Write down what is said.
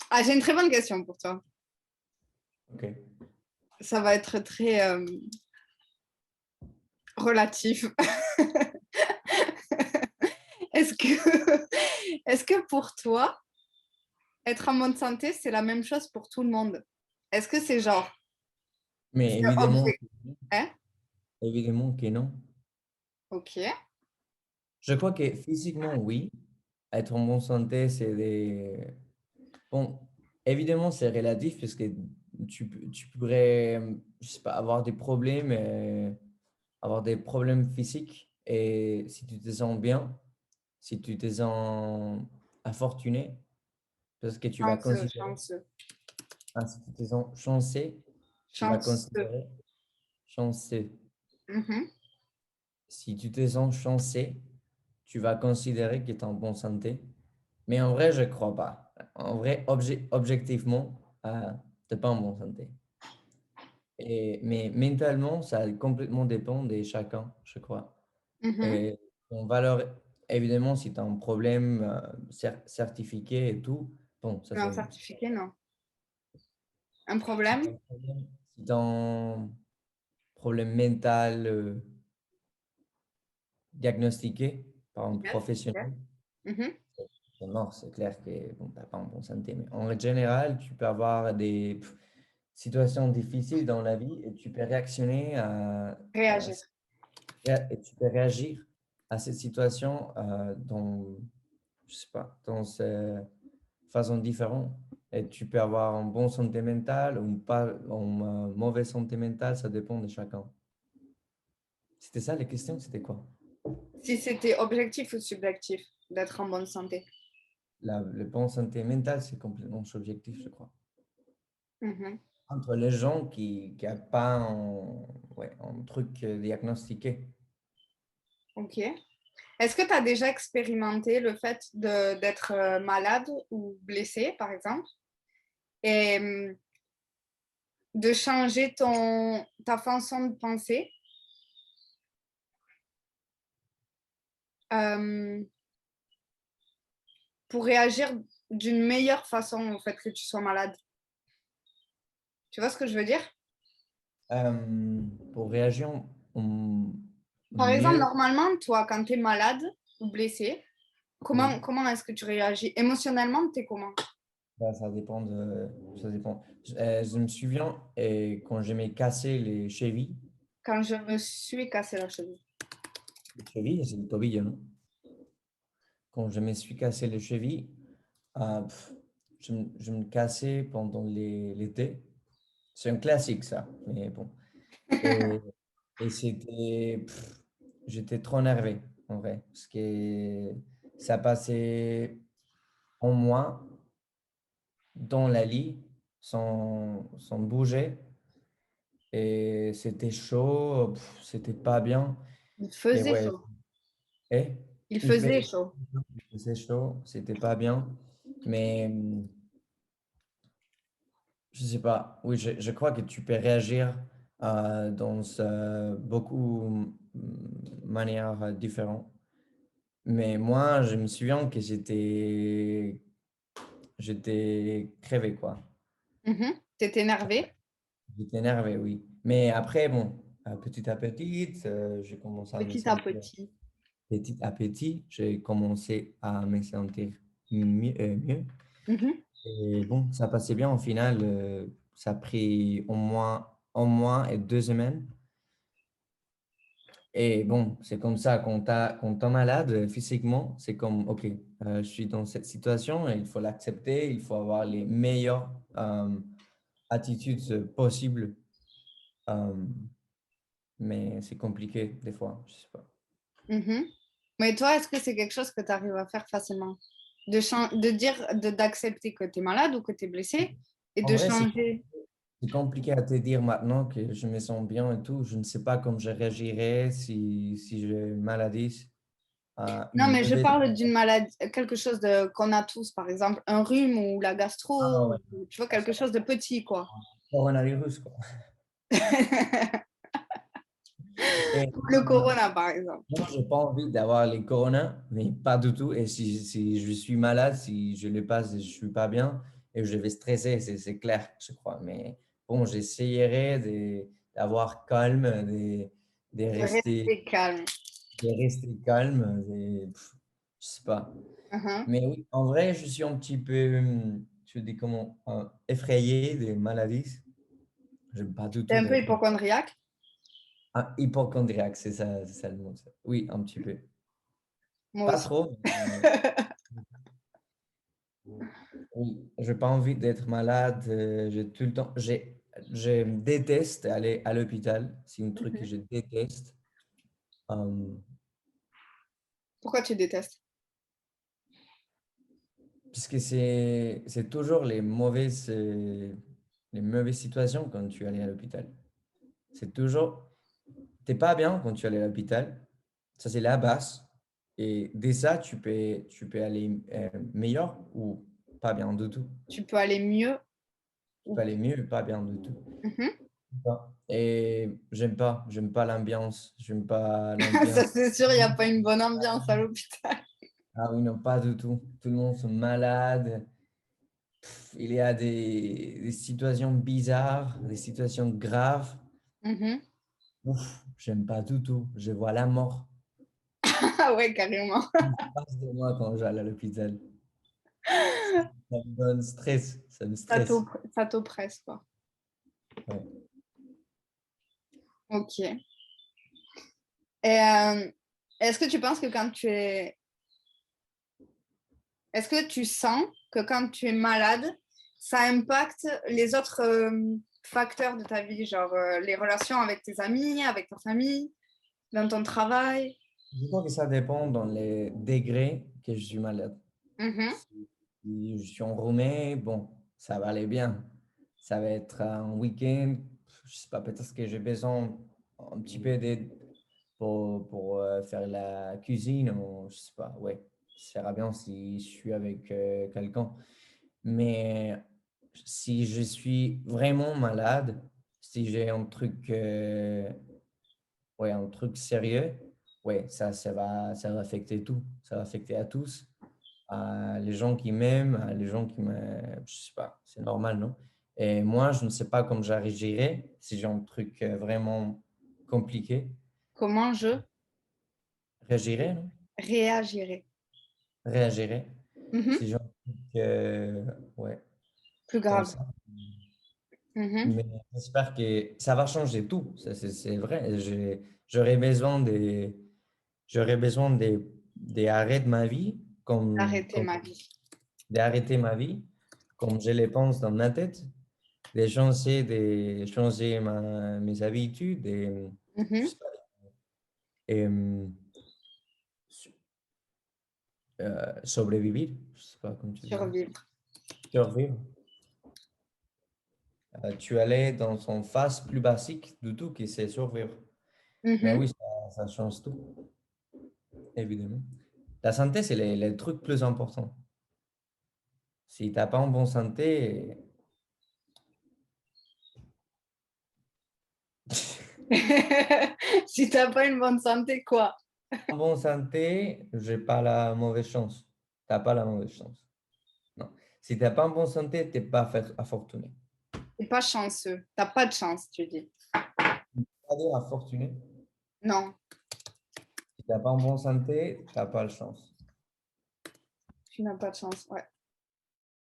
Ah, j'ai une très bonne question pour toi. Ok. Ça va être très relatif. Est-ce que, est-ce que pour toi, être en bonne santé, c'est la même chose pour tout le monde? Est-ce que c'est genre, Mais c'est objectif? Hein? évidemment que non. Ok. Je crois que physiquement, oui. Être en bonne santé, c'est des... Bon, évidemment, c'est relatif parce que tu pourrais, je sais pas, avoir des problèmes physiques et si tu te sens bien, si tu te sens infortuné, parce que tu vas Chanceux, considérer, chanceux, si tu te sens chanceux, tu vas chanceux. considérer chanceux. Mhm. Si tu te sens chanceux, tu vas considérer que tu es en bonne santé. Mais en vrai, je ne crois pas. En vrai, objectivement, tu n'es pas en bonne santé. Mais mentalement, ça complètement dépend de chacun, je crois. Mhm. Et on valeur, évidemment, si tu as un problème certifié et tout, bon, ça Un c'est... certificat, non. Un Si problème? tu as un problème mental diagnostiqué par un Yes. professionnel, Ok. Mhm. c'est mort, c'est clair que bon, tu n'as pas en bonne santé. Mais en général, tu peux avoir des situations difficiles dans la vie et tu peux réactionner Réagir. et tu peux réagir à cette situation dans, je sais pas, dans cette façon différente. Et tu peux avoir une bonne santé mentale ou pas, une mauvaise santé mentale, ça dépend de chacun. C'était ça les questions, c'était quoi? Si c'était objectif ou subjectif d'être en bonne santé. Le bonne santé mentale, c'est complètement subjectif, je crois. Mhm. Entre les gens qui n'ont pas un truc diagnostiqué. Ok. Est-ce que tu as déjà expérimenté le fait d'être malade ou blessé, par exemple, et de changer ta façon de penser euh, pour réagir d'une meilleure façon au fait que tu sois malade? Tu vois ce que je veux dire? Euh, pour réagir Par exemple, mieux, normalement, toi, quand tu es malade ou blessé, oui, comment est-ce que tu réagis? Émotionnellement, tu es comment? bah, ça dépend ça dépend. Je me souviens quand je m'ai cassé les chevilles, Quand je me suis cassé la cheville. les chevilles, c'est le tobillo, non? Quand je me suis cassé les chevilles, pff, je me cassais pendant l'été. C'est un classique, ça, mais bon. Et, et j'étais trop énervé, en vrai, parce que ça passait en moi dans la lit sans bouger. Et c'était chaud, c'était pas bien. Il Et faisait ouais, chaud. et Il faisait chaud. il faisait chaud, c'était pas bien. Mais je sais pas, oui, je crois que tu peux réagir dans beaucoup de manières différentes. Mais moi, je me souviens que j'étais crevé, quoi. Mhm. T'es énervé J'étais énervé, oui. Mais après, bon, petit à petit, j'ai commencé à me petit à sentir, petit. petit à petit, j'ai commencé à me sentir mieux. Mhm. Et bon, ça passait bien au final. Ça a pris au moins un mois et 2 semaines. Et bon, c'est comme ça, quand t'es malade physiquement, c'est comme, OK, je suis dans cette situation et il faut l'accepter, il faut avoir les meilleures attitudes possibles. Euh, mais c'est compliqué des fois, je sais pas. Mhm. Mais toi, est-ce que c'est quelque chose que tu arrives à faire facilement? De dire, d'accepter que tu es malade ou que tu es blessé et En de vrai, changer. c'est compliqué à te dire maintenant que je me sens bien et tout. Je ne sais pas comment je réagirais si j'ai une maladie. Non, Il mais je devait... parle d'une maladie, quelque chose qu'on a tous, par exemple, un rhume ou la Ah gastro, ouais, ou, tu vois, quelque chose de petit, quoi. coronavirus, quoi. Et Le corona, par exemple. moi, j'ai pas envie d'avoir les corona, mais pas du tout. Et si je suis malade, si je les passe et je suis pas bien, et je vais stresser, c'est clair, je crois. Mais bon, j'essayerai d'avoir calme, de De rester, rester calme. de rester calme. Je sais pas. Mhm. Mais oui, en vrai, je suis un petit peu, je dis comment, effrayé des maladies. J'aime pas du T'es tout un peu d'être hypochondriaque? hypochondriaque, c'est ça le mot. Ça. Oui, un petit peu. Moi Pas aussi. trop, mais oui, j'ai pas envie d'être malade. J'ai tout le temps. Je déteste aller à l'hôpital. C'est un truc que Mhm. je déteste. Euh, Pourquoi tu détestes? Puisque c'est toujours les mauvaises situations quand tu allais à l'hôpital. C'est toujours. T'es pas bien quand tu allais à l'hôpital. Ça, c'est la base. Et dès ça, tu peux aller meilleur ou pas bien du tout. Tu peux aller mieux Tu peux ou... aller mieux, pas bien du tout. Mhm. Et j'aime pas l'ambiance, j'aime pas Ça, l'ambiance. c'est sûr, il n'y a pas une bonne ambiance à l'hôpital. Ah oui, non, pas du tout. Tout le monde est malade. Il y a des situations bizarres, des situations graves. Mhm. Ouf, j'aime pas du tout. Je vois la mort Ah ouais, carrément. qui se passe de moi quand j'allais à l'hôpital. Ça me donne stress, ça me Ça stresse. ça t'oppresse, quoi. Ouais. Ok. Et est-ce que tu penses que quand tu es... Est-ce que tu sens que quand tu es malade, ça impacte les autres facteurs de ta vie, genre les relations avec tes amis, avec ta famille, dans ton travail? Je crois que ça dépend dans les degrés que je suis malade. Mhm. Si je suis enrhumé, bon, ça va aller bien. Ça va être un week-end, je sais pas, peut-être que j'ai besoin un petit peu d'aide pour faire la cuisine ou je sais pas, ouais, ça ira bien si je suis avec quelqu'un. Mais si je suis vraiment malade, si j'ai ouais, un truc sérieux, ouais, ça va affecter tout. Ça va affecter à tous, à les gens qui m'aiment, à les gens qui me... Je sais pas, c'est normal, non? Et moi, je ne sais pas comment j'agirais si j'ai un truc vraiment compliqué. Comment je Réagirais, non? réagirais? Réagirais. Mhm. Si j'ai un truc, ouais, Plus comme grave. ça. Mhm. Mais j'espère que ça va changer tout. Ça, c'est vrai. J'aurais besoin des arrêts de ma vie, Arrêter ma vie. d'arrêter ma vie, comme je les pense dans ma tête, de changer mes habitudes je Mhm. sais pas, et, sobrevivre, je sais pas comment tu dis, Survivre. survivre. Tu allais dans son phase plus basique du tout, qui c'est survivre. Mais Mhm. oui, ça change tout, évidemment. La santé, c'est les trucs plus importants. Si tu n'as pas une bonne santé, Si t'as pas une bonne santé, quoi? en bonne santé, j'ai pas la mauvaise chance. T'as pas la mauvaise chance. Non. Si t'as pas en bonne santé, t'es pas afortuné. T'es pas chanceux. T'as pas de chance, tu dis. Pas dire afortuné. Non, Si t'as pas en bonne santé, t'as pas de chance. tu n'as pas de chance. Ouais.